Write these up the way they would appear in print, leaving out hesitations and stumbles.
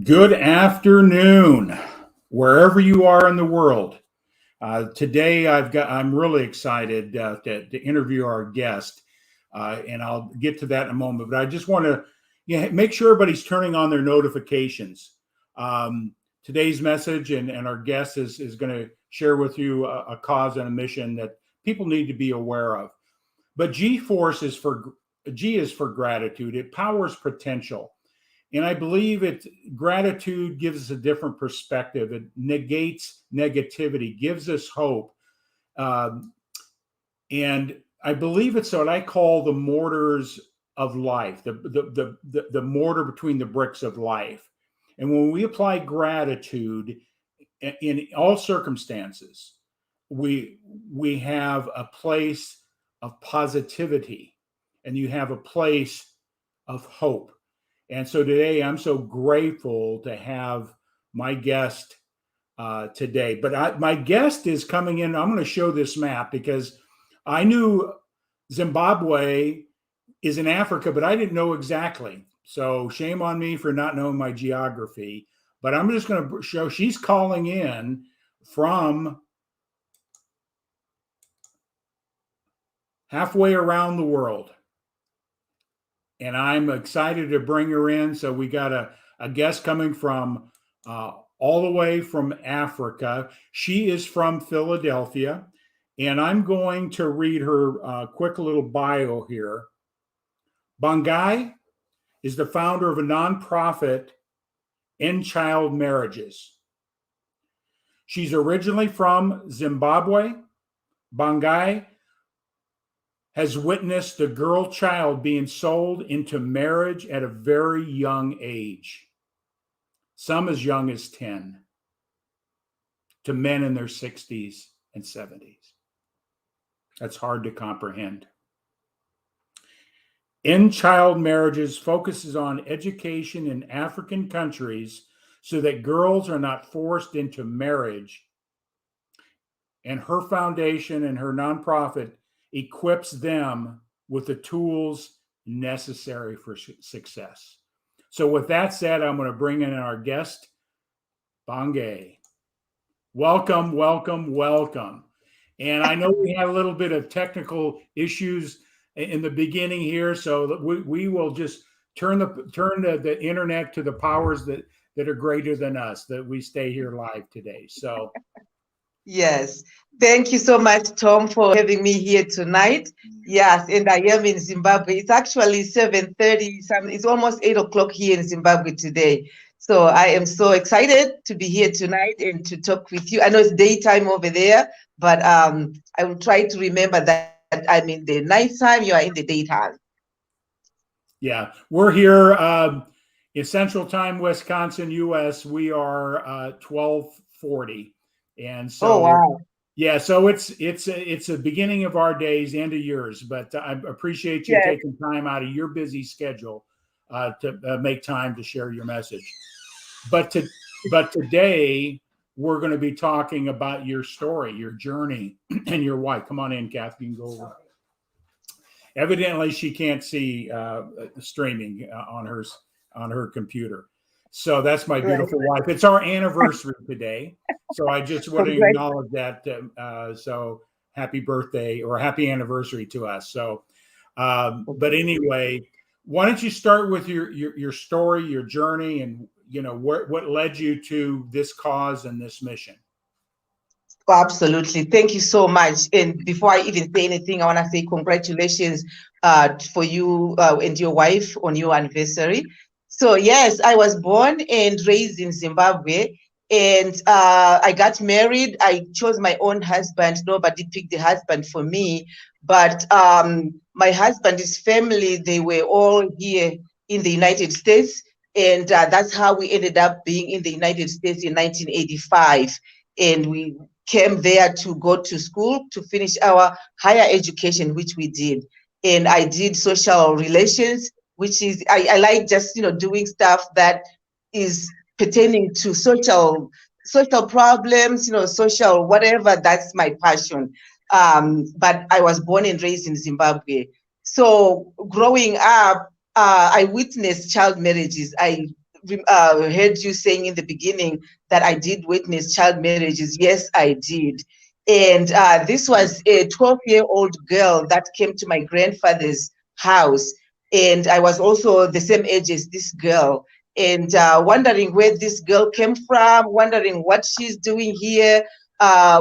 Good afternoon, wherever you are in the world. Today, I'm really excited to interview our guest, and I'll get to that in a moment. But I just want to make sure everybody's turning on their notifications. Today's message and our guest is going to share with you a cause and a mission that people need to be aware of. But G is for gratitude. It powers potential. And I believe gratitude gives us a different perspective. It negates negativity, gives us hope. And I believe it's what I call the mortars of life, the mortar between the bricks of life. And when we apply gratitude in all circumstances, we have a place of positivity, and you have a place of hope. And so today, I'm so grateful to have my guest today. But my guest is coming in. I'm going to show this map because I knew Zimbabwe is in Africa, but I didn't know exactly. So shame on me for not knowing my geography. But I'm just going to show she's calling in from halfway around the world. And I'm excited to bring her in. So we got a guest coming from all the way from Africa. She is from Philadelphia. And I'm going to read her quick little bio here. Bongai is the founder of a nonprofit, End Child Marriages. She's originally from Zimbabwe. Bongai has witnessed a girl child being sold into marriage at a very young age, some as young as 10, to men in their 60s and 70s. That's hard to comprehend. End Child Marriages focuses on education in African countries so that girls are not forced into marriage. And her foundation and her nonprofit equips them with the tools necessary for success. So with that said, I'm going to bring in our guest, Bongai. Welcome, welcome, welcome. And I know we had a little bit of technical issues in the beginning here, so we will just turn the internet to the powers that are greater than us, that we stay here live today. So yes. Thank you so much, Tom, for having me here tonight. Yes, and I am in Zimbabwe. It's actually 7:30. It's almost 8 o'clock here in Zimbabwe today. So I am so excited to be here tonight and to talk with you. I know it's daytime over there, but I will try to remember that I'm in the nighttime, you are in the daytime. Yeah, we're here in Central Time, Wisconsin, U.S. We are 12:40. And so, oh, wow. Yeah, so it's the beginning of our days, end of yours. But I appreciate you taking time out of your busy schedule to make time to share your message. But today we're going to be talking about your story, your journey, and your wife. Come on in, Kathy. You can go over. Evidently, she can't see streaming on her computer. So that's my beautiful wife. It's our anniversary today. So I just want to acknowledge that. So happy birthday or happy anniversary to us. So, but anyway, why don't you start with your story, your journey, and what led you to this cause and this mission? Absolutely. Thank you so much. And before I even say anything, I want to say congratulations for you and your wife on your anniversary. So yes, I was born and raised in Zimbabwe, and I got married. I chose my own husband. Nobody picked the husband for me, but my husband's family, they were all here in the United States, and that's how we ended up being in the United States in 1985. And we came there to go to school to finish our higher education, which we did. And I did social relations, which is, I like just, doing stuff that is pertaining to social problems, social whatever. That's my passion. But I was born and raised in Zimbabwe. So growing up, I witnessed child marriages. I heard you saying in the beginning that I did witness child marriages. Yes, I did. And this was a 12-year-old girl that came to my grandfather's house. And I was also the same age as this girl. And wondering where this girl came from, wondering what she's doing here.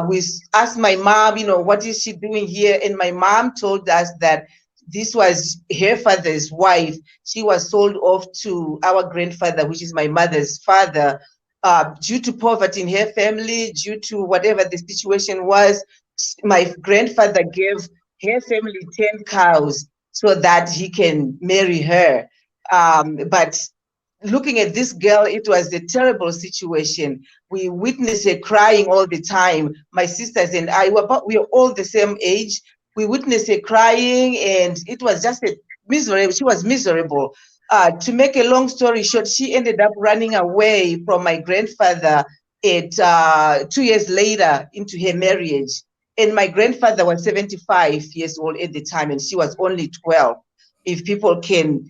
We asked my mom, what is she doing here? And my mom told us that this was her father's wife. She was sold off to our grandfather, which is my mother's father, due to poverty in her family, due to whatever the situation was. My grandfather gave her family 10 cows so that he can marry her. But looking at this girl, it was a terrible situation. We witnessed her crying all the time. My sisters and I we were all the same age. We witnessed her crying, and it was just a miserable. She was miserable. To make a long story short, she ended up running away from my grandfather at 2 years later into her marriage. And my grandfather was 75 years old at the time, and she was only 12. If people can,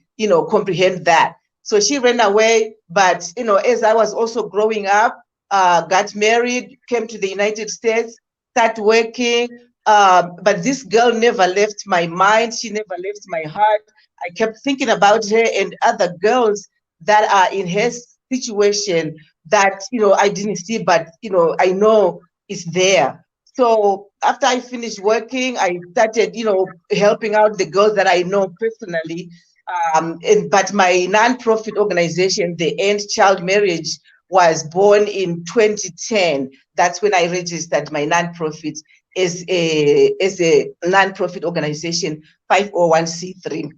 comprehend that. So she ran away, but as I was also growing up, got married, came to the United States, started working. But this girl never left my mind. She never left my heart. I kept thinking about her and other girls that are in her situation that I didn't see, but I know it's there. So after I finished working, I started helping out the girls that I know personally. But my non-profit organization, the End Child Marriage, was born in 2010. That's when I registered my non-profit as a non-profit organization, 501c3.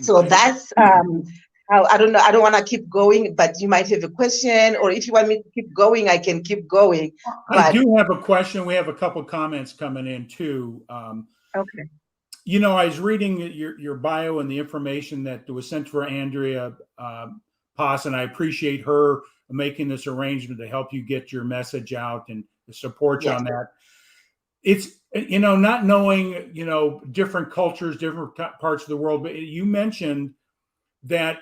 So that's how, I don't know. I don't want to keep going, but you might have a question, or if you want me to keep going, I can keep going. I do have a question. We have a couple comments coming in too. Okay. I was reading your bio and the information that was sent for Andrea Paas, and I appreciate her making this arrangement to help you get your message out and support you on that. It's, not knowing, different cultures, different parts of the world, but you mentioned that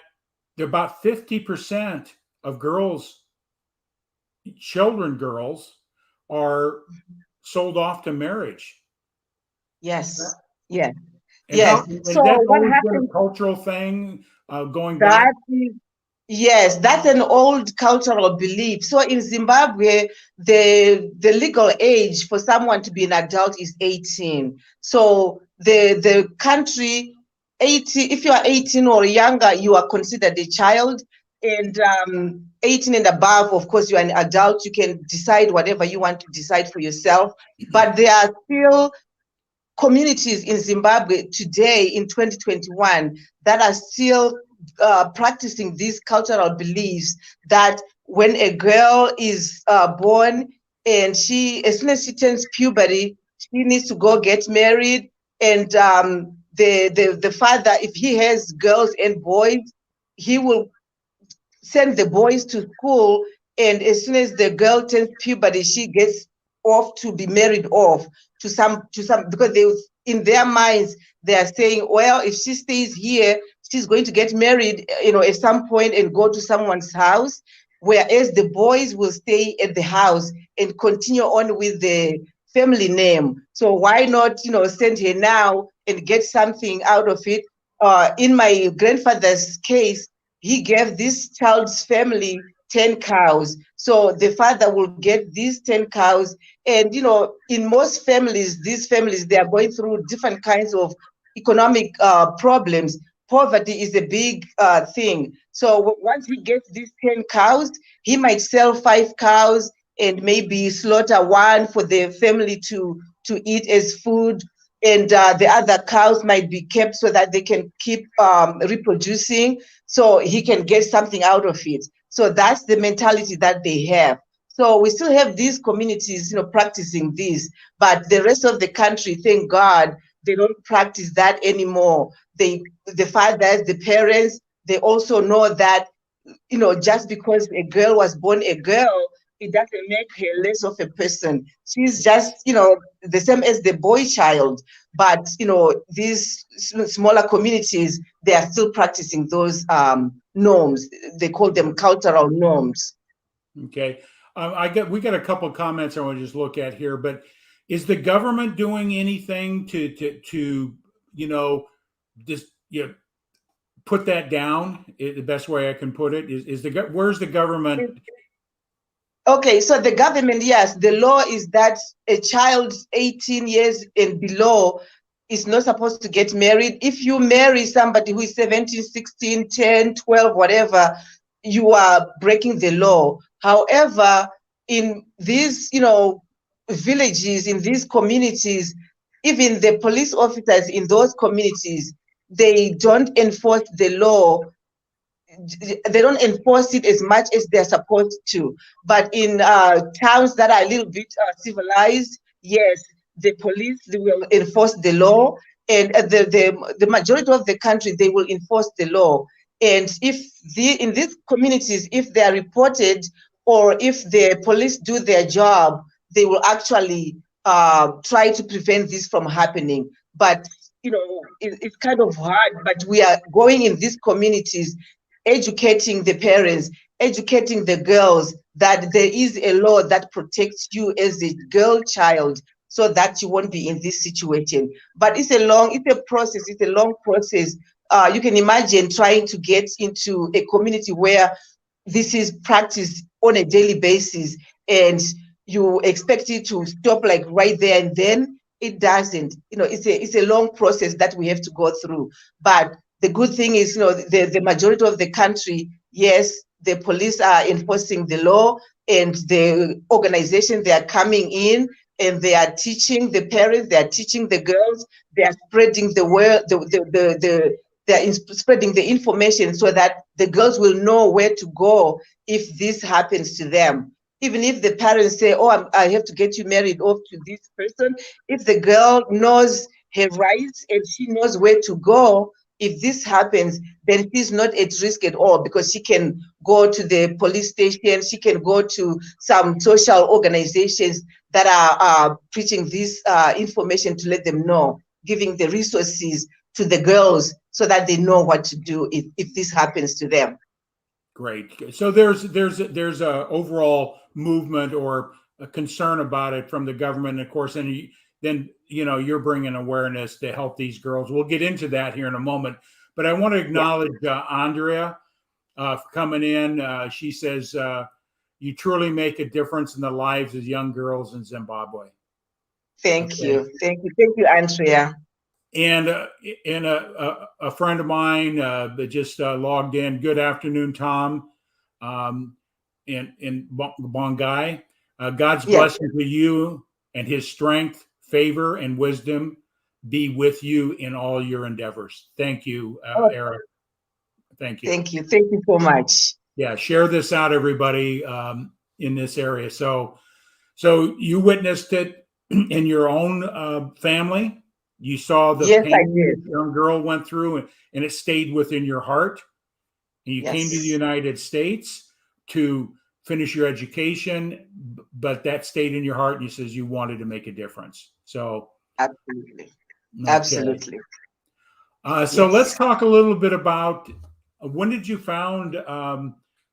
about 50% of girls, are sold off to marriage. Yes. Yes. And yes. So what happened? A cultural thing going back. Yes, that's an old cultural belief. So in Zimbabwe, the legal age for someone to be an adult is 18. So the country, 18, if you are 18 or younger, you are considered a child. And 18 and above, of course, you are an adult. You can decide whatever you want to decide for yourself. But there are still communities in Zimbabwe today in 2021 that are still practicing these cultural beliefs that when a girl is born and as soon as she turns puberty, she needs to go get married. And the father, if he has girls and boys, he will send the boys to school. And as soon as the girl turns puberty, she gets off to be married off to some because in their minds they are saying, well, if she stays here, she's going to get married at some point and go to someone's house, whereas the boys will stay at the house and continue on with the family name. So why not send her now and get something out of it? In my grandfather's case, he gave this child's family 10 cows. So the father will get these 10 cows. And, in most families, these families, they are going through different kinds of economic problems. Poverty is a big thing. So once he gets these 10 cows, he might sell 5 cows and maybe slaughter one for the family to eat as food. And the other cows might be kept so that they can keep reproducing, so he can get something out of it. So that's the mentality that they have. So we still have these communities, practicing this, but the rest of the country, thank God, they don't practice that anymore. The fathers, the parents, they also know that, just because a girl was born a girl, it doesn't make her less of a person. She's just, the same as the boy child. But, these smaller communities, they are still practicing those norms. They call them cultural norms. Okay. We got a couple of comments I want to just look at here, but is the government doing anything to just put that down? The best way I can put it is where's the government? Okay, so the government, yes, the law is that a child 18 years and below is not supposed to get married. If you marry somebody who is 17, 16, 10, 12, whatever, you are breaking the law. However, in these, villages, in these communities, even the police officers in those communities, they don't enforce the law. They don't enforce it as much as they're supposed to. But in towns that are a little bit civilized, yes, the police, they will enforce the law, and the majority of the country, they will enforce the law. And if in these communities, if they are reported, or if the police do their job, they will actually try to prevent this from happening. But it's kind of hard, but we are going in these communities, educating the parents, educating the girls that there is a law that protects you as a girl child, so that you won't be in this situation. But it's a process, it's a long process. You can imagine trying to get into a community where this is practiced on a daily basis, and you expect it to stop like right there and then. It doesn't. It's a long process that we have to go through. But the good thing is, the majority of the country, yes, the police are enforcing the law, and the organizations, they are coming in, and they are teaching the parents, they are teaching the girls, they are spreading the word, they are spreading the information, so that the girls will know where to go if this happens to them. Even if the parents say, oh, I have to get you married off to this person, if the girl knows her rights and she knows where to go, if this happens, then she's not at risk at all, because she can go to the police station, she can go to some social organizations that are preaching this information, to let them know, giving the resources to the girls so that they know what to do if this happens to them. Great. So there's a overall movement or a concern about it from the government, of course, and then you're bringing awareness to help these girls. We'll get into that here in a moment, but I want to acknowledge Andrea for coming in. She says you truly make a difference in the lives of young girls in Zimbabwe. Thank you, Andrea. And a friend of mine that just logged in. Good afternoon, Tom, in Bongai. God's blessing to you, and His strength, favor, and wisdom be with you in all your endeavors. Thank you, Eric. Thank you. Thank you so much. Yeah, share this out, everybody, in this area. So you witnessed it in your own family. You saw the pain the young girl went through, and it stayed within your heart. And you came to the United States to finish your education, but that stayed in your heart, and you says you wanted to make a difference. So absolutely, okay. Absolutely. So let's talk a little bit about when did you found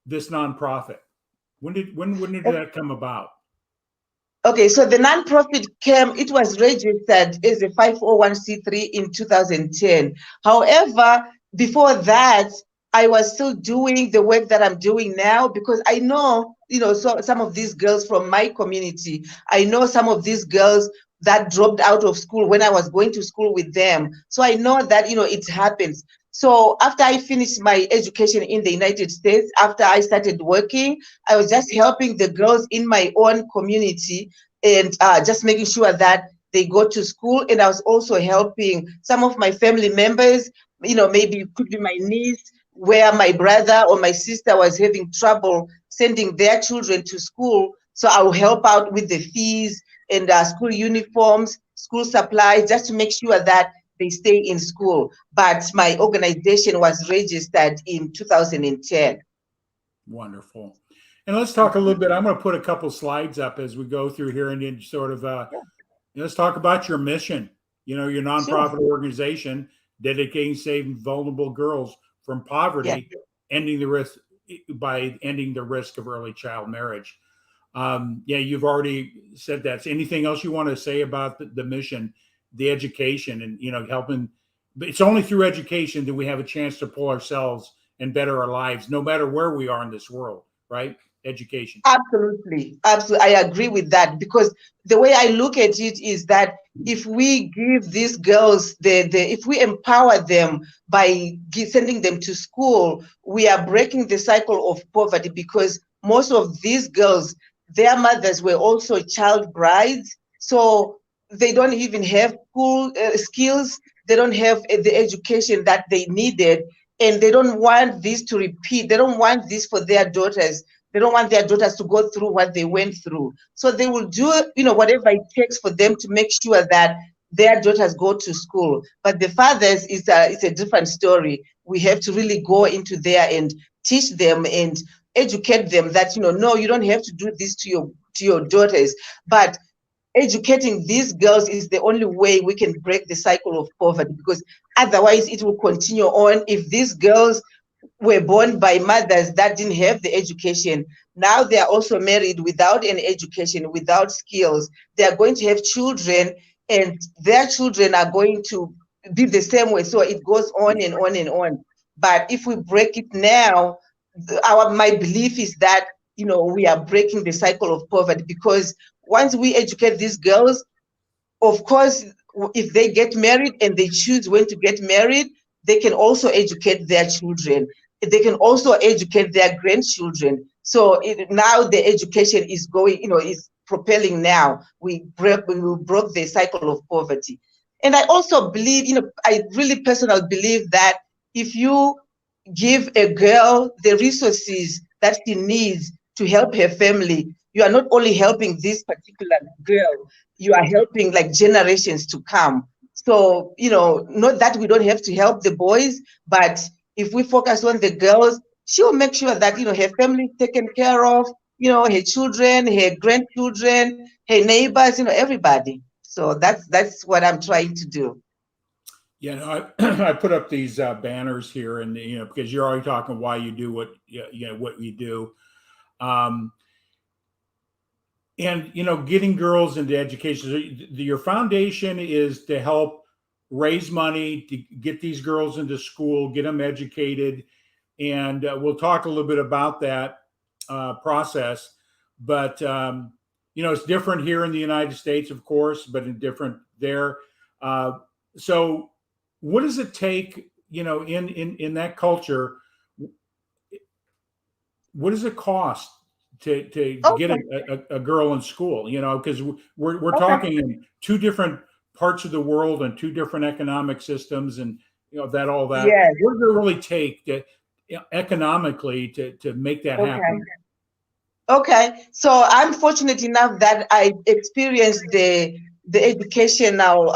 this nonprofit? When did that come about? Okay, so the nonprofit it was registered as a 501c3 in 2010. However, before that, I was still doing the work that I'm doing now, because I know, so some of these girls from my community, I know some of these girls that dropped out of school when I was going to school with them. So I know that, it happens. So after I finished my education in the United States, after I started working, I was just helping the girls in my own community, and just making sure that they go to school. And I was also helping some of my family members, maybe it could be my niece, where my brother or my sister was having trouble sending their children to school. So I'll help out with the fees and school uniforms, school supplies, just to make sure that they stay in school. But my organization was registered in 2010. Wonderful. And let's talk a little bit. I'm going to put a couple slides up as we go through here, and then sort of let's talk about your mission. Your Sure. nonprofit organization dedicating saving vulnerable girls from Yeah. poverty, ending the risk by ending the risk of early child marriage. Yeah, you've already said that. So anything else you want to say about the mission, the education, and helping? It's only through education that we have a chance to pull ourselves and better our lives, no matter where we are in this world. Right? Education. Absolutely. Absolutely. I agree with that, because the way I look at it is that if we give these girls if we empower them by sending them to school, we are breaking the cycle of poverty, because most of these girls, their mothers were also child brides. So they don't even have school skills. They don't have the education that they needed. And they don't want this to repeat. They don't want this for their daughters. They don't want their daughters to go through what they went through. So they will do, whatever it takes for them to make sure that their daughters go to school. But the fathers is a different story. We have to really go into there and teach them and educate them that, no, you don't have to do this to your daughters. But educating these girls is the only way we can break the cycle of poverty, because otherwise it will continue on. If these girls were born by mothers that didn't have the education, now they are also married without any education, without skills. They are going to have children, and their children are going to be the same way. So it goes on and on and on. But if we break it now, my belief is that we are breaking the cycle of poverty, because once we educate these girls, of course, if they get married and they choose when to get married, they can also educate their children. They can also educate their grandchildren. So now the education is going, is propelling now. We broke the cycle of poverty. And I also believe, I really personally believe that if you give a girl the resources that she needs to help her family, you are not only helping this particular girl, you are helping like generations to come. So, not that we don't have to help the boys, but if we focus on the girls, she'll make sure that, her family is taken care of, her children, her grandchildren, her neighbors, everybody. So that's what I'm trying to do. Yeah, no, I put up these banners here, and because you're already talking why you do what you do, um, and getting girls into education. So your foundation is to help raise money to get these girls into school, get them educated, and we'll talk a little bit about that process. But it's different here in the United States, of course, but different there. Uh, so, what does it take? In that culture, what does it cost to get Okay, a girl in school? Because we're okay. talking in two different parts of the world and two different economic systems, and that all that. Yes, What does it really take to economically to make that okay. happen? Okay, so I'm fortunate enough that I experienced the educational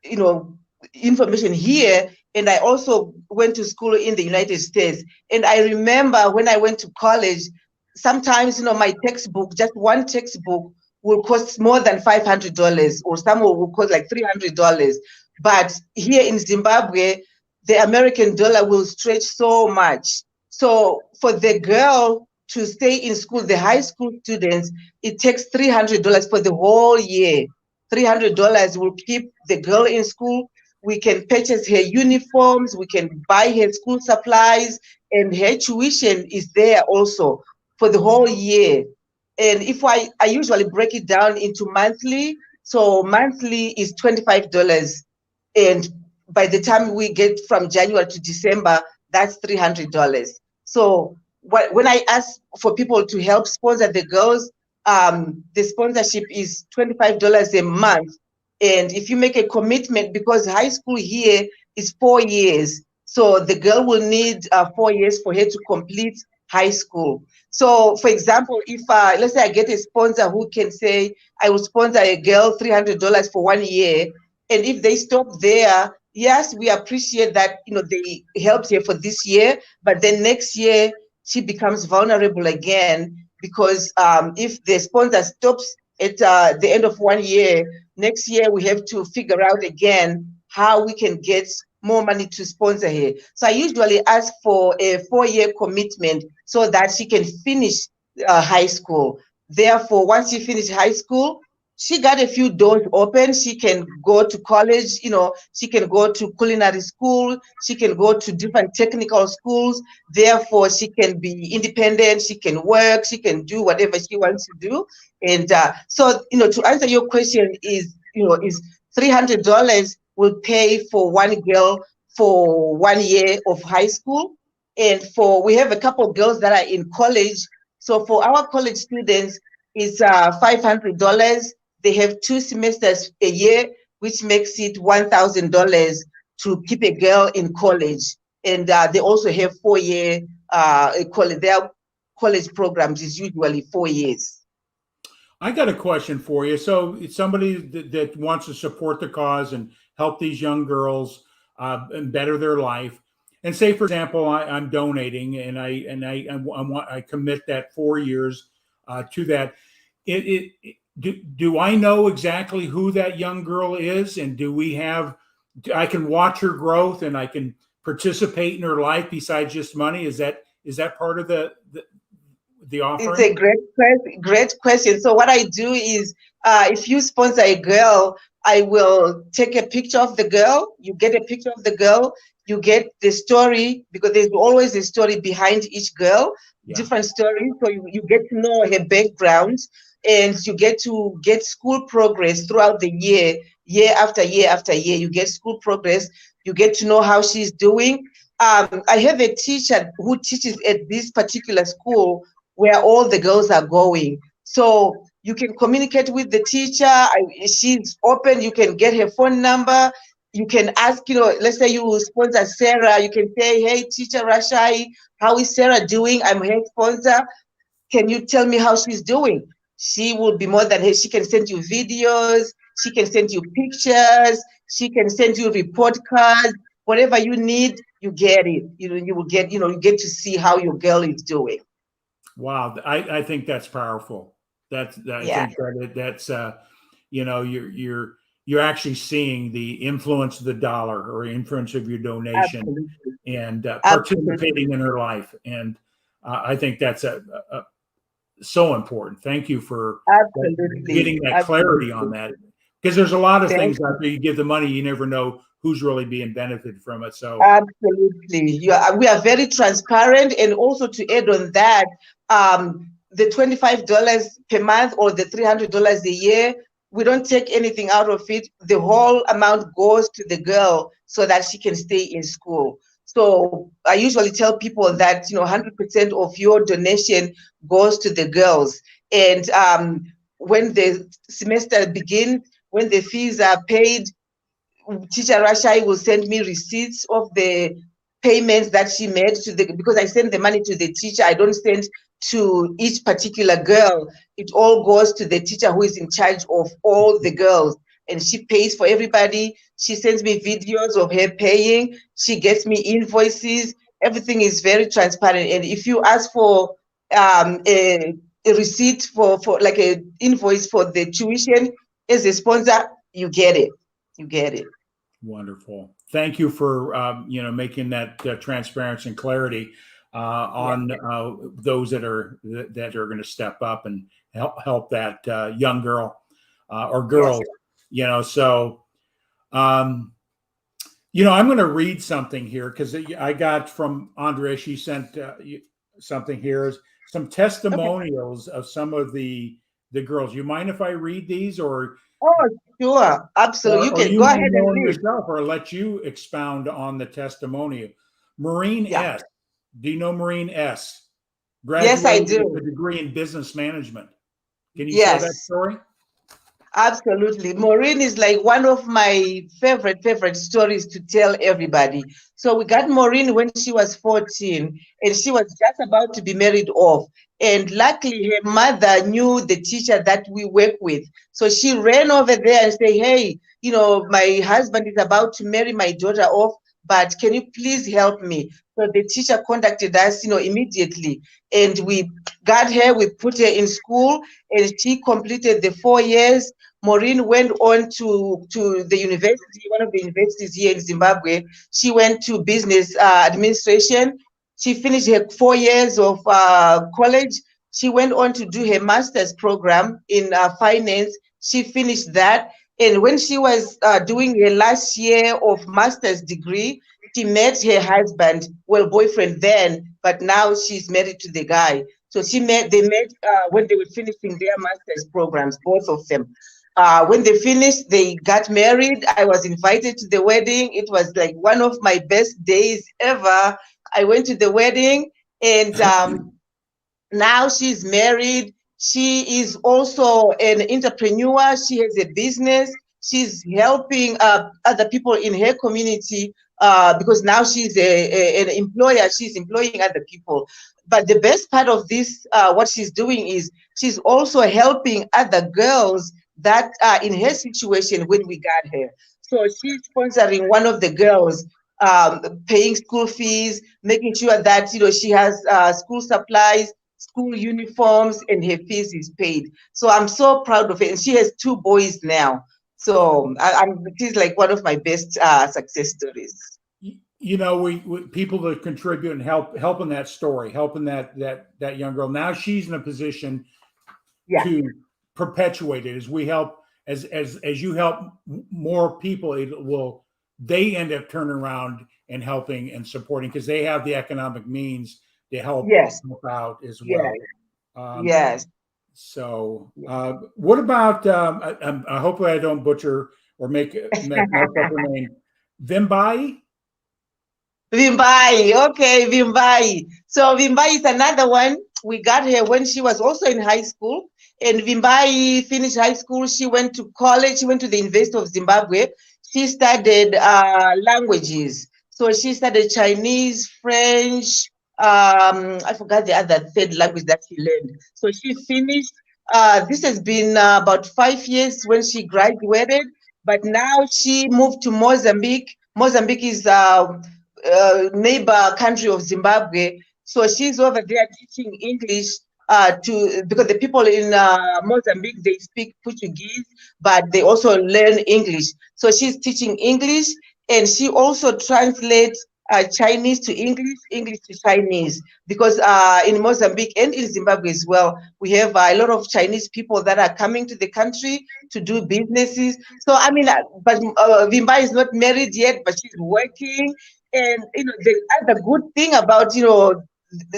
you know information here, and I also went to school in the United States. And I remember when I went to college, sometimes my textbook, just one textbook, will cost more than $500, or some will cost like $300. But here in Zimbabwe, the American dollar will stretch so much. So for the girl to stay in school, the high school students, it takes $300 for the whole year. $300 will keep the girl in school. We can purchase her uniforms, we can buy her school supplies, and her tuition is there also for the whole year. And if I usually break it down into monthly, so monthly is $25. And by the time we get from January to December, that's $300. So when I ask for people to help sponsor the girls, the sponsorship is $25 a month. And if you make a commitment, because high school here is 4 years, so the girl will need 4 years for her to complete high school. So, for example, if let's say I get a sponsor who can say I will sponsor a girl $300 for 1 year, and if they stop there, yes, we appreciate that they helped her for this year, but then next year she becomes vulnerable again, because if the sponsor stops at the end of 1 year, next year we have to figure out again how we can get more money to sponsor her. So I usually ask for a 4-year commitment so that she can finish high school. Therefore, once she finishes high school, she got a few doors open. She can go to college, she can go to culinary school, she can go to different technical schools. Therefore, she can be independent, she can work, she can do whatever she wants to do. And so, to answer your question is $300 will pay for one girl for 1 year of high school. And we have a couple of girls that are in college. So for our college students, it's $500. They have 2 semesters a year, which makes it $1,000 to keep a girl in college. And they also have 4-year college. Their college programs is usually 4 years. I got a question for you. So it's somebody that wants to support the cause and help these young girls and better their life. And say, for example, I'm donating, and I commit that 4 years to that. Do I know exactly who that young girl is, and I can watch her growth and I can participate in her life besides just money? Is that part of the offering? It's a great question. So what I do is, if you sponsor a girl, I will take a picture of the girl. You get a picture of the girl. You get the story, because there's always a story behind each girl, different stories. So you get to know her background, and you get to get school progress throughout the year after year after year. You get school progress. You get to know how she's doing. I have a teacher who teaches at this particular school where all the girls are going. So you can communicate with the teacher. She's open. You can get her phone number. You can ask, let's say you sponsor Sarah. You can say, hey, Teacher Rashai, how is Sarah doing? I'm her sponsor. Can you tell me how she's doing? She will be more than her. She can send you videos. She can send you pictures. She can send you report cards. Whatever you need, you get it. You will get, you get to see how your girl is doing. Wow, I think that's powerful. I think that's you're actually seeing the influence of the dollar or influence of your donation. Absolutely. And participating in her life. And I think that's so important. Thank you for getting that clarity on that, because there's a lot of things after you give the money, you never know who's really being benefited from it. So absolutely, we are very transparent. And also to add on that, the $25 per month or the $300 a year, we don't take anything out of it. The whole amount goes to the girl so that she can stay in school. So I usually tell people that 100% of your donation goes to the girls. And when the semester begins, when the fees are paid, Teacher Rashai will send me receipts of the payments that she made because I send the money to the teacher. I don't send to each particular girl. It all goes to the teacher who is in charge of all the girls, and she pays for everybody. She sends me videos of her paying. She gets me invoices. Everything is very transparent. And if you ask for a receipt for like an invoice for the tuition as a sponsor, you get it. You get it. Wonderful. Thank you for making that transparency and clarity on those that are going to step up and help that young girl or girls. So I'm going to read something here because I got from Andrea. She sent something here, some testimonials of some of the girls. You mind if I read these or? Oh, sure. Absolutely. You can go ahead and read yourself, or let you expound on the testimony. Maureen S. Do you know Maureen S? Yes, I do. With a degree in business management. Can you share that story? Absolutely. Maureen is like one of my favorite stories to tell everybody. So we got Maureen when she was 14, and she was just about to be married off. And luckily, her mother knew the teacher that we work with. So she ran over there and said, hey, my husband is about to marry my daughter off, but can you please help me? So the teacher contacted us, immediately, and we got her. We put her in school, and she completed the 4 years. Maureen went on to the university, one of the universities here in Zimbabwe. She went to business administration. She finished her 4 years of college. She went on to do her master's program in finance. She finished that. And when she was doing her last year of master's degree, she met her husband, well, boyfriend then, but now she's married to the guy. So they met when they were finishing their master's programs, both of them. When they finished, they got married. I was invited to the wedding. It was like one of my best days ever. I went to the wedding, and now she's married. She is also an entrepreneur. She has a business. She's helping other people in her community because now she's an employer. She's employing other people. But the best part of this, what she's doing is she's also helping other girls that are in her situation when we got her. So she's sponsoring one of the girls, paying school fees, making sure that she has school supplies, school uniforms, and her fees is paid. So I'm so proud of it. And she has 2 boys now. So she's like one of my best success stories. We people that contribute and helping that story, helping that young girl. Now she's in a position to perpetuate it as we help, as you help more people. They end up turning around and helping and supporting because they have the economic means to help out as well. Yes. So, what about? Hopefully, I don't butcher or make up her name. Vimbai. Vimbai. Okay, Vimbai. So Vimbai is another one. We got her when she was also in high school. And Vimbai finished high school. She went to college. She went to the University of Zimbabwe. She studied languages. So she studied Chinese, French. I forgot the other third language that she learned. So she finished. This has been about 5 years when she graduated. But now she moved to Mozambique. Mozambique is neighbor country of Zimbabwe. So she's over there teaching English because the people in Mozambique, they speak Portuguese, but they also learn English. So she's teaching English, and she also translates Chinese to English, English to Chinese, because in Mozambique and in Zimbabwe as well, we have a lot of Chinese people that are coming to the country to do businesses. So, I mean, but Vimba is not married yet, but she's working. And, the other good thing about,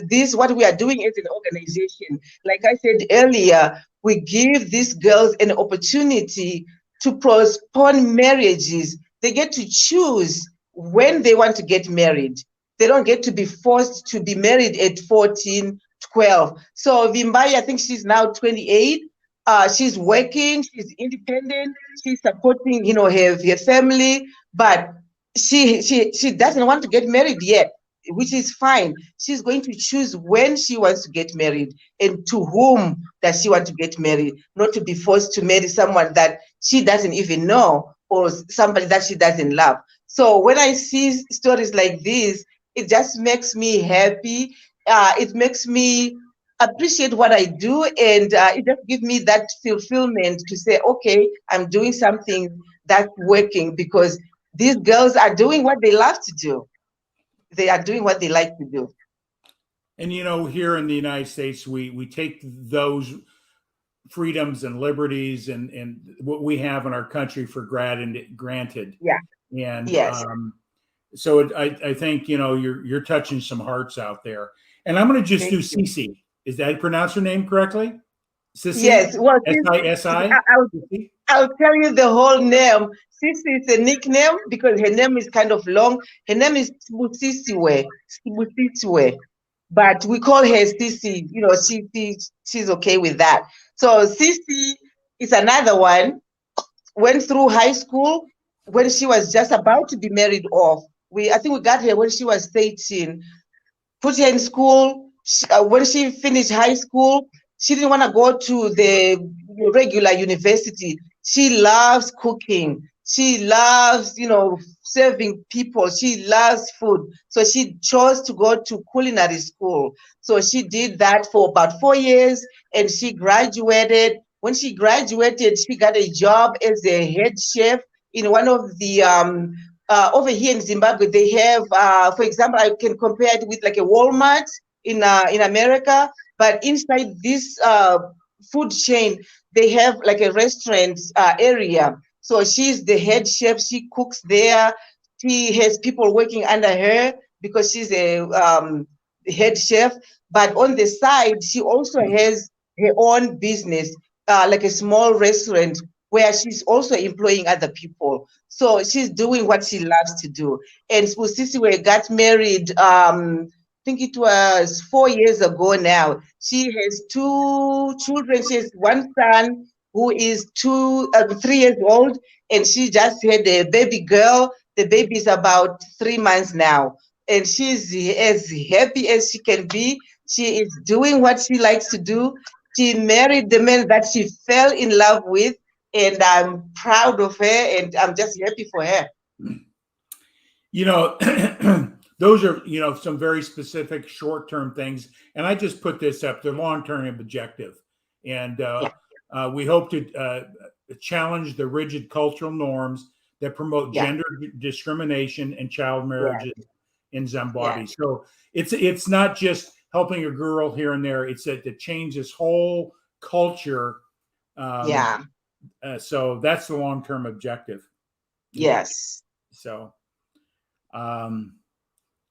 this, what we are doing as an organization, like I said earlier, we give these girls an opportunity to postpone marriages. They get to choose when they want to get married. They don't get to be forced to be married at 14, 12. So Vimbai, I think she's now 28. She's working, she's independent, she's supporting, her family, but she doesn't want to get married yet, which is fine. She's going to choose when she wants to get married and to whom does she want to get married, not to be forced to marry someone that she doesn't even know or somebody that she doesn't love. So when I see stories like this, it just makes me happy. It makes me appreciate what I do, and it just gives me that fulfillment to say, okay, I'm doing something that's working because these girls are doing what they love to do. They are doing what they like to do. And here in the United States, we take those freedoms and liberties and what we have in our country for granted. Yeah. And yes. So I think you're touching some hearts out there. And I'm going to just do Sisi. Is that pronounce her name correctly? Sisi? Yes. Well, Sisi. I'll tell you the whole name. Sisi is a nickname because her name is kind of long. Her name is Sibusisiwe. But we call her Sisi. She's okay with that. So Sisi is another one. Went through high school when she was just about to be married off. I think we got her when she was 13. Put her in school. When she finished high school, she didn't want to go to the regular university. She loves cooking. She loves, serving people. She loves food. So she chose to go to culinary school. So she did that for about 4 years and she graduated. When she graduated, she got a job as a head chef in one of the, over here in Zimbabwe, they have, for example, I can compare it with like a Walmart in America, but inside this food chain, they have like a restaurant area. So she's the head chef. She cooks there. She has people working under her because she's a head chef. But on the side, she also has her own business, like a small restaurant where she's also employing other people. So she's doing what she loves to do. And Spusiwe got married, I think it was 4 years ago now. She has two children. She has one son who is 3 years old, and she just had a baby girl. The baby is about 3 months now, and she's as happy as she can be. She is doing what she likes to do. She married the man that she fell in love with, and I'm proud of her, and I'm just happy for her. You know, those are, some very specific short-term things. And I just put this up, the long-term objective. And Yeah, we hope to challenge the rigid cultural norms that promote yeah, gender discrimination and child yeah, marriages in yeah, Zimbabwe. So it's not just helping a girl here and there. It's that to change this whole culture. Um, yeah. so that's the long-term objective. Yes. So, um,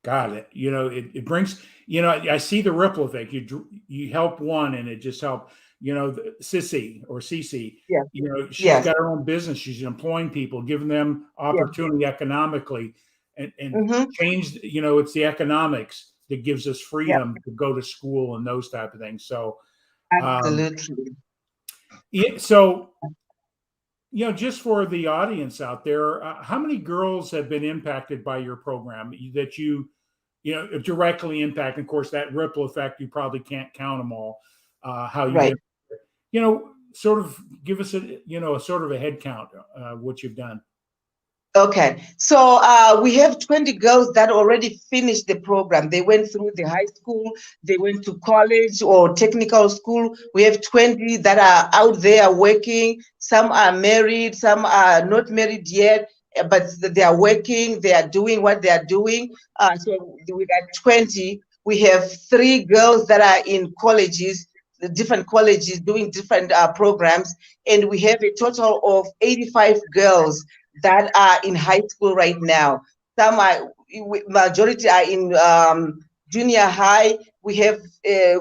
God, it brings, I see the ripple effect. You help one and it just help, Sissy or Cece, Yeah. she's Yes. got her own business. She's employing people, giving them Yeah. opportunity economically and Mm-hmm. change, it's the economics that gives us Yeah. freedom to go to school and those type of things. So, um, Absolutely. so, just for the audience out there, how many girls have been impacted by your program that directly impact? Of course, that ripple effect, you probably can't count them all. How Right. you've, sort of give us a sort of a head count, what you've done. Okay, so we have 20 girls that already finished the program. They went through the high school, they went to college or technical school. We have 20 that are out there working. Some are married, some are not married yet, but they are working, they are doing what they are doing. So we got 20. We have 3 girls that are in colleges, the different colleges doing different programs, and we have a total of 85 girls that are in high school right now. Some are, majority are in junior high. We have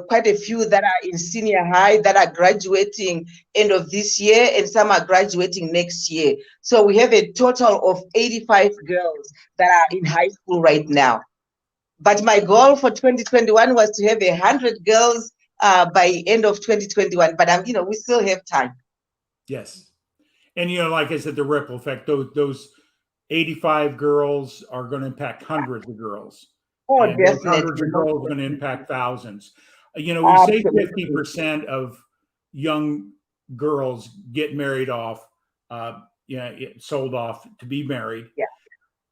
quite a few that are in senior high that are graduating end of this year, and some are graduating next year. So we have a total of 85 girls that are in high school right now. But my goal for 2021 was to have 100 girls by end of 2021. But we still have time. Yes. And, like I said, the ripple effect, those 85 girls are going to impact hundreds of girls. Oh, And those hundreds definitely. of girls are going to impact thousands. We say Absolutely. 50% of young girls get married off, sold off to be married. Yeah.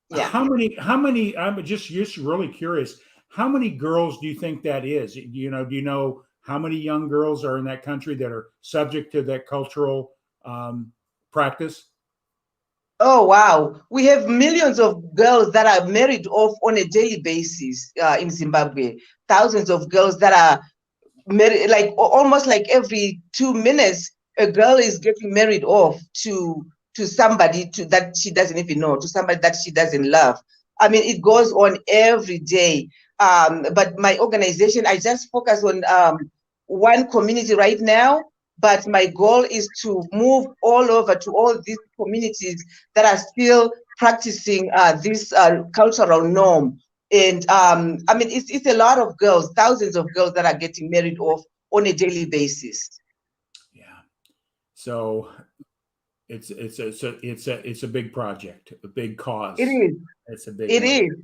Yeah. How many, I'm just really curious, how many girls do you think that is? Do you know how many young girls are in that country that are subject to that cultural practice? Oh, wow. We have millions of girls that are married off on a daily basis in Zimbabwe. Thousands of girls that are married, like almost like every 2 minutes, a girl is getting married off to somebody that she doesn't even know, to somebody that she doesn't love. I mean, it goes on every day. But my organization, I just focus on one community right now. But my goal is to move all over to all these communities that are still practicing this cultural norm. And I mean, it's a lot of girls, thousands of girls that are getting married off on a daily basis. Yeah. So it's a big project, a big It cause. is. It's a big It one. is.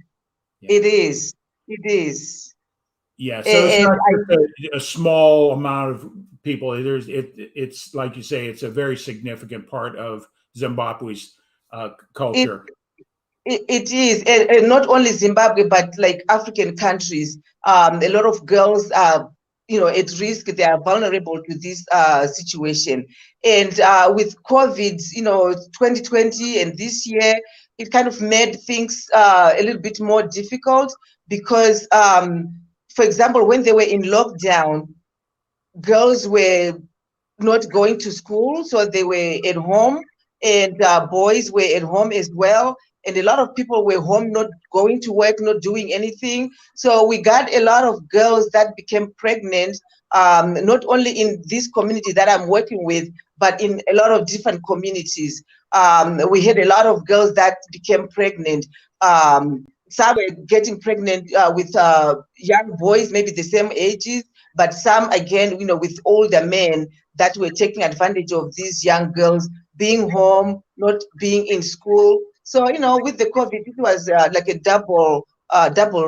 Yeah. It is. It is. Yeah. So it's And not just a small amount of people. It's like you say, it's a very significant part of Zimbabwe's It, culture. it is, and not only Zimbabwe, but like African countries. A lot of girls are, at risk. They are vulnerable to this situation. And with COVID, 2020 and this year, it kind of made things a little bit more difficult because, for example, when they were in lockdown, girls were not going to school, so they were at home, and boys were at home as well. And a lot of people were home, not going to work, not doing anything. So we got a lot of girls that became pregnant, not only in this community that I'm working with, but in a lot of different communities. We had a lot of girls that became pregnant. Some were getting pregnant with young boys, maybe the same ages, but some again, with older men that were taking advantage of these young girls being home, not being in school. So, with the COVID, it was like a double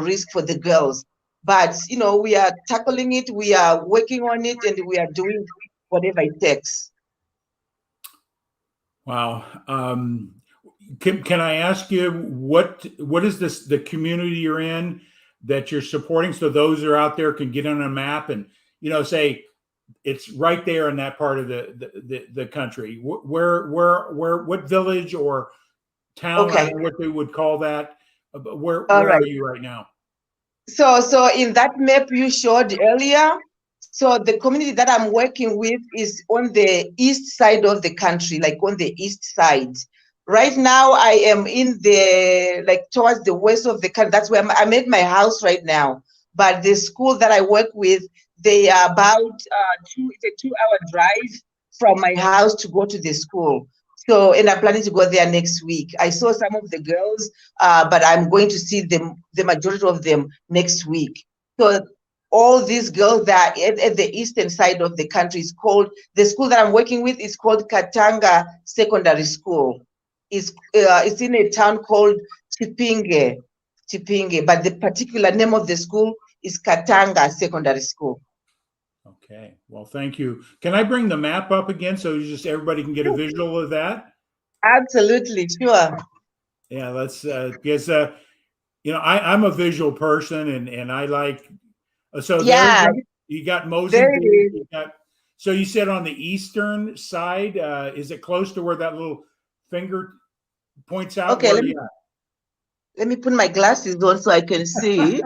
risk for the girls. But, we are tackling it, we are working on it, and we are doing whatever it takes. Wow. Can I ask you what is the community you're in that you're supporting, so those that are out there can get on a map and say it's right there in that part of the country? Where what village or town? Okay. I don't know what they would call that. Where All right. are you right now? So in that map you showed earlier, so the community that I'm working with is on the east side of the country, like on the east side. Right now I am in towards the west of the country. That's where I'm at my house right now. But the school that I work with, they are about it's a 2-hour drive from my house to go to the school. So, and I'm planning to go there next week. I saw some of the girls, but I'm going to see the majority of them next week. So all these girls that are at the eastern side of the country is called, the school that I'm working with is called Katanga Secondary School. It's in a town called Chipinge, but the particular name of the school is Katanga Secondary School. Okay. Well, thank you. Can I bring the map up again so just everybody can get a visual of that? Absolutely, sure. Yeah, let's because I'm a visual person and I like so Yeah, you got there it Mozambique. is. So you said on the eastern side, is it close to where that little finger points out? Okay, Where let me put my glasses on so I can see.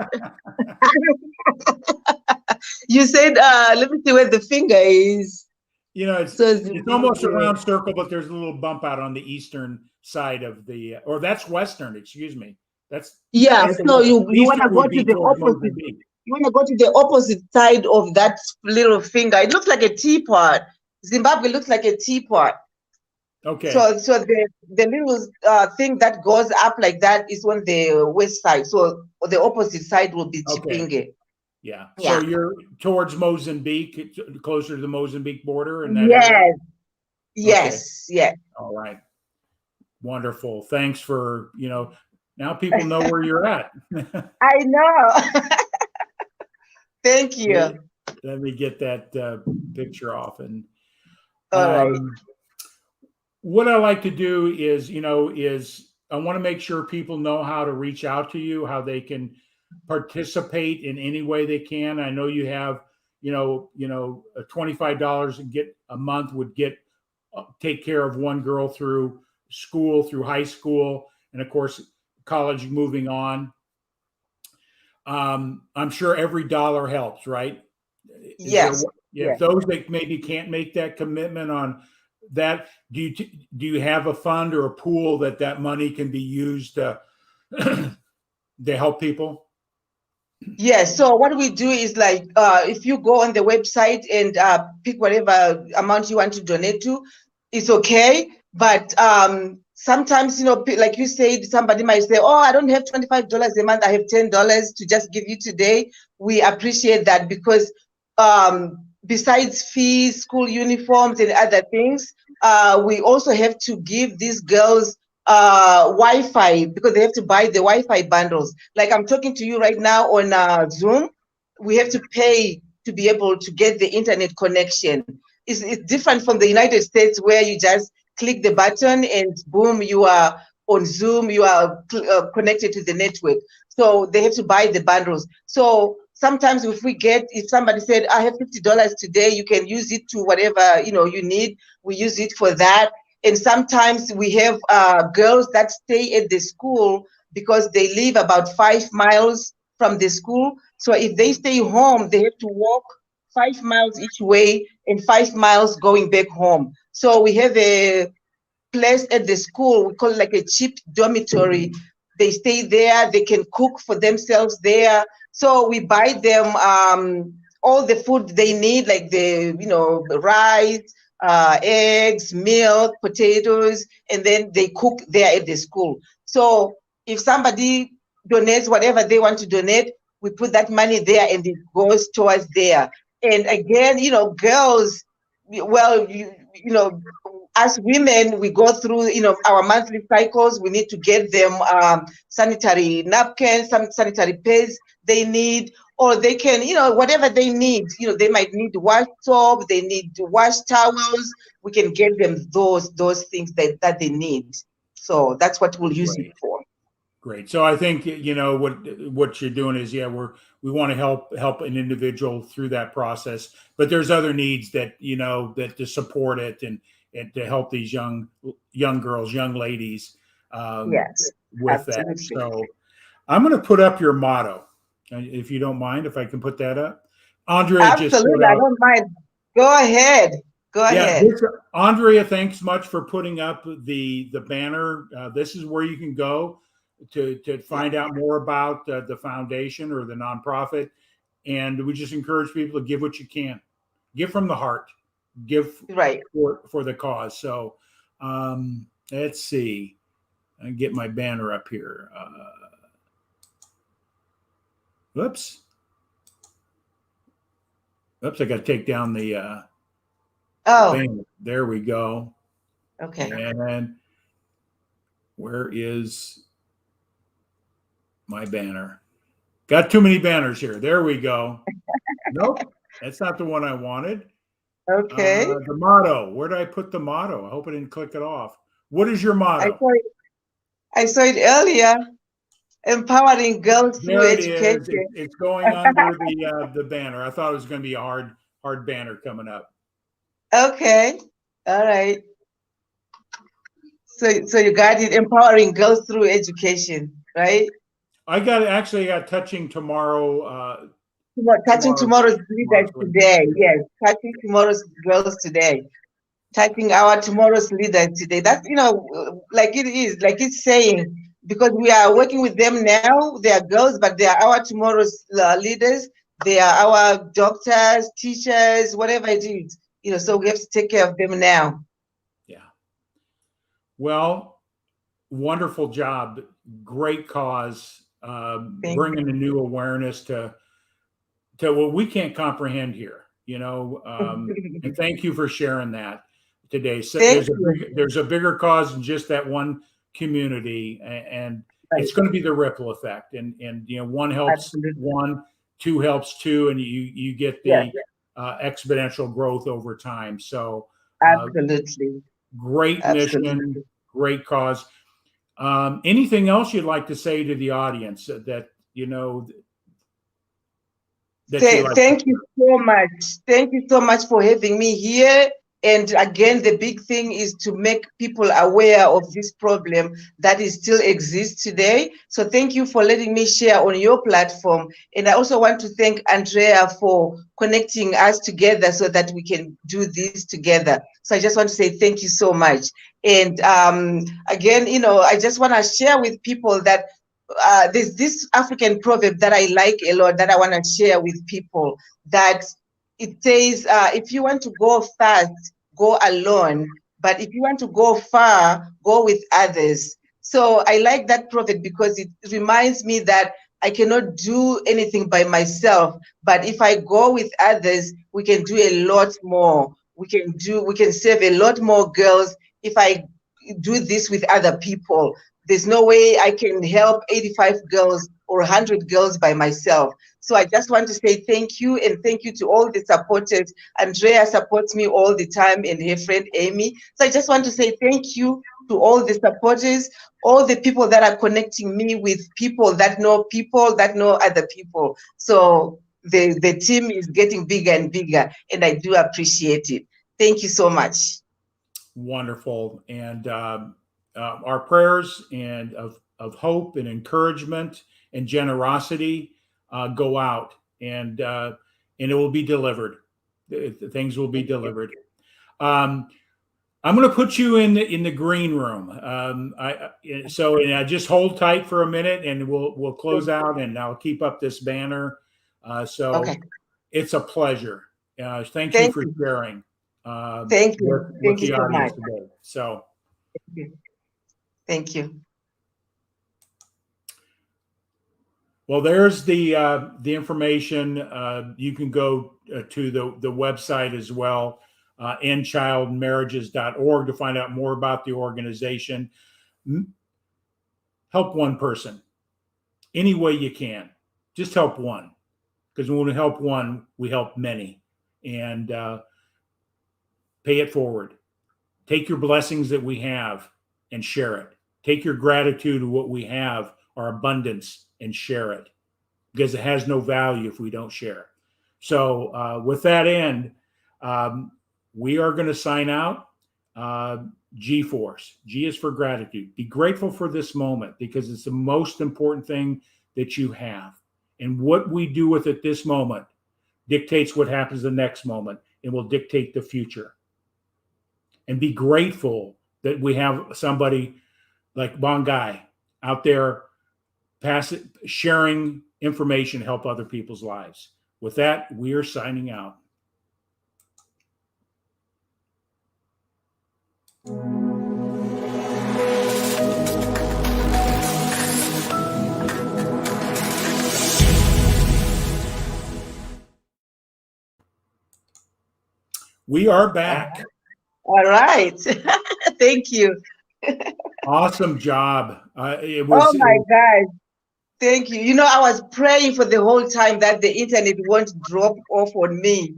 You said, let me see where the finger is. It's almost a round circle, but there's a little bump out on the eastern side of or that's western, excuse me. That's so you want to go to the opposite. Mozambique. You want to go to the opposite side of that little finger. It looks like a teapot. Zimbabwe looks like a teapot. Okay. So the little thing that goes up like that is on the west side. So the opposite side will be Chipinge. Okay. Yeah. So you're towards Mozambique, closer to the Mozambique border in that yes. area? Yes. Okay. Yes. All right. Wonderful. Thanks for, now people know where you're at. I know. Thank you. Let me get that picture off. And all right. What I like to do is, I want to make sure people know how to reach out to you, how they can participate in any way they can. I know you have, $25 and get a month would take care of one girl through school, through high school, and of course, college moving on. I'm sure every dollar helps, right? Yes. Yes. Those that maybe can't make that commitment on that, do you have a fund or a pool that money can be used to help people? Yes. So what we do is if you go on the website and pick whatever amount you want to donate to, it's okay. But sometimes, like you said, somebody might say, oh, I don't have $25 a month. I have $10 to just give you today. We appreciate that because besides fees, school uniforms and other things, we also have to give these girls Wi-Fi because they have to buy the Wi-Fi bundles. Like I'm talking to you right now on Zoom, we have to pay to be able to get the internet connection. It's different from the United States where you just click the button and boom, you are on Zoom, you are connected to the network. So they have to buy the bundles. So sometimes if somebody said, I have $50 today, you can use it to whatever, you need. We use it for that. And sometimes we have girls that stay at the school because they live about 5 miles from the school. So if they stay home, they have to walk 5 miles each way and 5 miles going back home. So we have a place at the school, we call it like a cheap dormitory. They stay there, they can cook for themselves there. So we buy them all the food they need, like the rice, eggs, milk, potatoes, and then they cook there at the school. So if somebody donates whatever they want to donate, we put that money there and it goes towards there. And again, girls, well, as women, we go through, our monthly cycles. We need to get them sanitary napkins, some sanitary pads they need, or they can, whatever they need. They might need wash soap, they need wash towels. We can get them those things that they need. So that's what we'll use it for. Great. So I think what you're doing is we want to help an individual through that process, but there's other needs that that to support it and to help these young girls, young ladies Yes, with absolutely. that. So I'm going to put up your motto, if you don't mind, if I can put that up. Andrea, absolutely, I don't mind. Go ahead. Andrea, thanks much for putting up the banner. This is where you can go to find out more about the foundation or the nonprofit. And we just encourage people to give what you can. Give from the heart. Give for the cause. So let's see. I get my banner up here. Oops, I got to take down the banner. There we go. Okay. And then where is my banner? Got too many banners here. There we go. Nope, that's not the one I wanted. Okay. The motto. Where did I put the motto? I hope I didn't click it off. What is your motto? I saw it earlier. Empowering girls through education. It's going under the banner. I thought it was going to be a hard banner coming up. Okay. All right. So you got it. Empowering girls through education, right? I got touching tomorrow. Touching tomorrow's leaders today. Yes, touching tomorrow's girls today. Touching our tomorrow's leaders today. That's like it is, like it's saying, because we are working with them now. They are girls, but they are our tomorrow's leaders. They are our doctors, teachers, whatever it is. So we have to take care of them now. Yeah. Well, wonderful job. Great cause. Bringing a new awareness to what we can't comprehend here, and thank you for sharing that today. So there's a bigger cause than just that one community, and it's going to be the ripple effect, and one helps one, two helps two, and you get the exponential growth over time. So absolutely, great mission, great cause. Anything else you'd like to say to the audience that Thank you so much. Thank you so much for having me here. And again, the big thing is to make people aware of this problem that is still exists today. So thank you for letting me share on your platform. And I also want to thank Andrea for connecting us together so that we can do this together. So I just want to say thank you so much. And again, I just want to share with people that there's this African proverb that I like a lot that I want to share with people, that it says, if you want to go fast, go alone. But if you want to go far, go with others. So I like that proverb because it reminds me that I cannot do anything by myself. But if I go with others, we can do a lot more. We can save a lot more girls if I do this with other people. There's no way I can help 85 girls or 100 girls by myself. So I just want to say thank you, and thank you to all the supporters. Andrea supports me all the time, and her friend Amy. So I just want to say thank you to all the supporters, all the people that are connecting me with people that know other people. So the team is getting bigger and bigger, and I do appreciate it. Thank you so much. Wonderful. And our prayers and of hope and encouragement and generosity go out, and it will be delivered. Things will be delivered. I'm going to put you in the green room. And just hold tight for a minute, and we'll close out, and I'll keep up this banner. Okay. It's a pleasure. Thank you for sharing. Thank you. With Thank the you so audience much. today. So, thank you. Well, there's the information. You can go to the website as well, endchildmarriages.org, to find out more about the organization. Help one person any way you can. Just help one, because when we help one, we help many. And pay it forward. Take your blessings that we have and share it. Take your gratitude of what we have, our abundance, and share it, because it has no value if we don't share. So with that end, we are going to sign out. G-Force. G is for gratitude. Be grateful for this moment, because it's the most important thing that you have. And what we do with it this moment dictates what happens the next moment, and will dictate the future. And be grateful that we have somebody like Bongai out there sharing information to help other people's lives. With that, we are signing out. We are back. All right. Thank you. Awesome job. Oh my God. Thank you. You know, I was praying for the whole time that the internet won't drop off on me.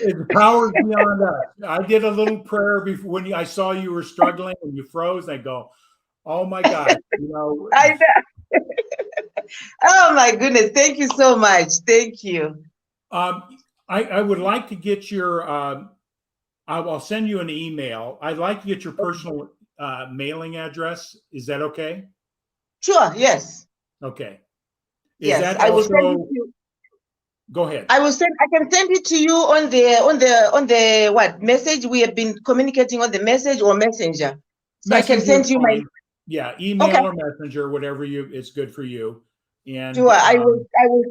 The power's beyond us. I did a little prayer before when I saw you were struggling and you froze. I go, oh my God. I know. Oh my goodness. Thank you so much. Thank you. I would like to get your, I'll send you an email. I'd like to get your personal mailing address. Is that okay? Sure. Yes. Okay. Yes, I will send it to you. Go ahead. I can send it to you on the what message we have been communicating on the message or messenger. So I can send you my email or messenger, whatever is good for you. And sure, I will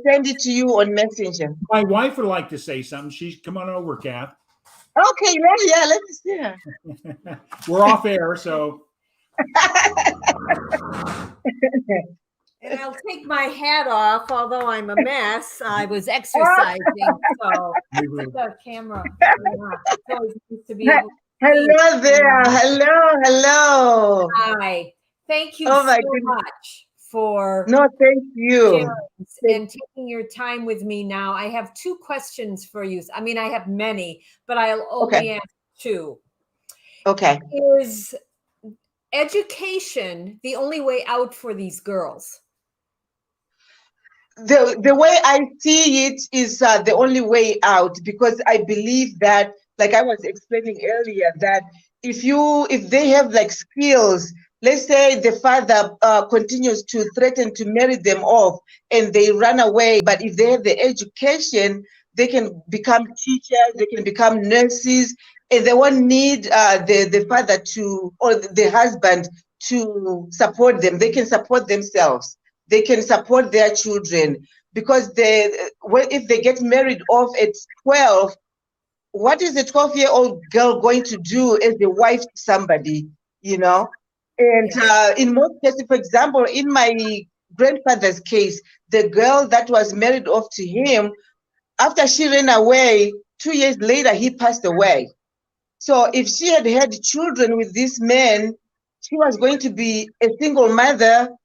send it to you on messenger. My wife would like to say something. She's come on over, Kath. Okay, yeah, let me see her. We're off air, so. And I'll take my hat off, although I'm a mess. I was exercising, so the camera. It's always nice to be able to hello there. Hello. Hi. Thank you so much for thank you. And taking your time with me now. I have two questions for you. I mean, I have many, but I'll only ask two. Okay. Is education the only way out for these girls? The way I see it is the only way out, because I believe that, like I was explaining earlier, that if they have like skills, let's say the father continues to threaten to marry them off and they run away, but if they have the education, they can become teachers, they can become nurses, and they won't need the father or the husband to support them. They can support themselves. They can support their children, because if they get married off at 12, what is a 12-year-old girl going to do as a wife to somebody, And in most cases, for example, in my grandfather's case, the girl that was married off to him, after she ran away, 2 years later, he passed away. So if she had had children with this man, she was going to be a single mother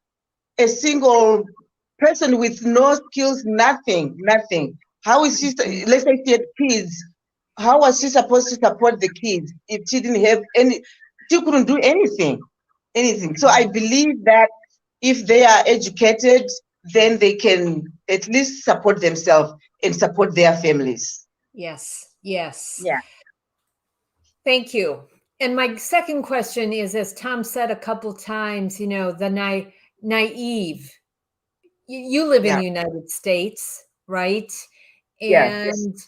a single person with no skills, nothing. How is she, let's say she had kids, how was she supposed to support the kids if she didn't have any, she couldn't do anything. So I believe that if they are educated, then they can at least support themselves and support their families. Yes, yes. Yeah. Thank you. And my second question is, as Tom said a couple times, you know, the naive. You live in Yeah. the United States, right? Yeah. And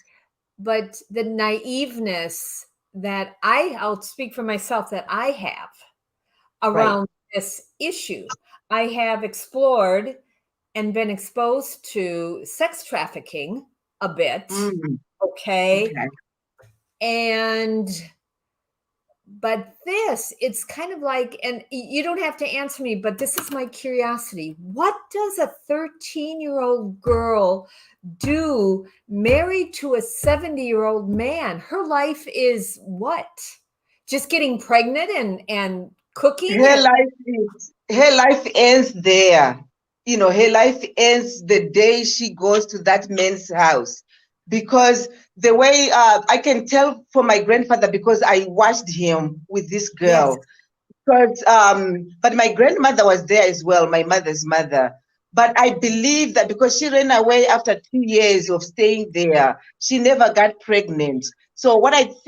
but the naiveness that I'll speak for myself, that I have around this issue. I have explored and been exposed to sex trafficking a bit. Okay. Okay. And but this, it's kind of like, and you don't have to answer me, but this is my curiosity. What does a 13-year-old girl do married to a 70-year-old man? Her life is what? Just getting pregnant and cooking? Her life ends there. You know, her life ends the day she goes to that man's house. Because the way I can tell for my grandfather, because I watched him with this girl. Because but my grandmother was there as well, my mother's mother. But I believe that because she ran away after 2 years of staying there, she never got pregnant. So what I think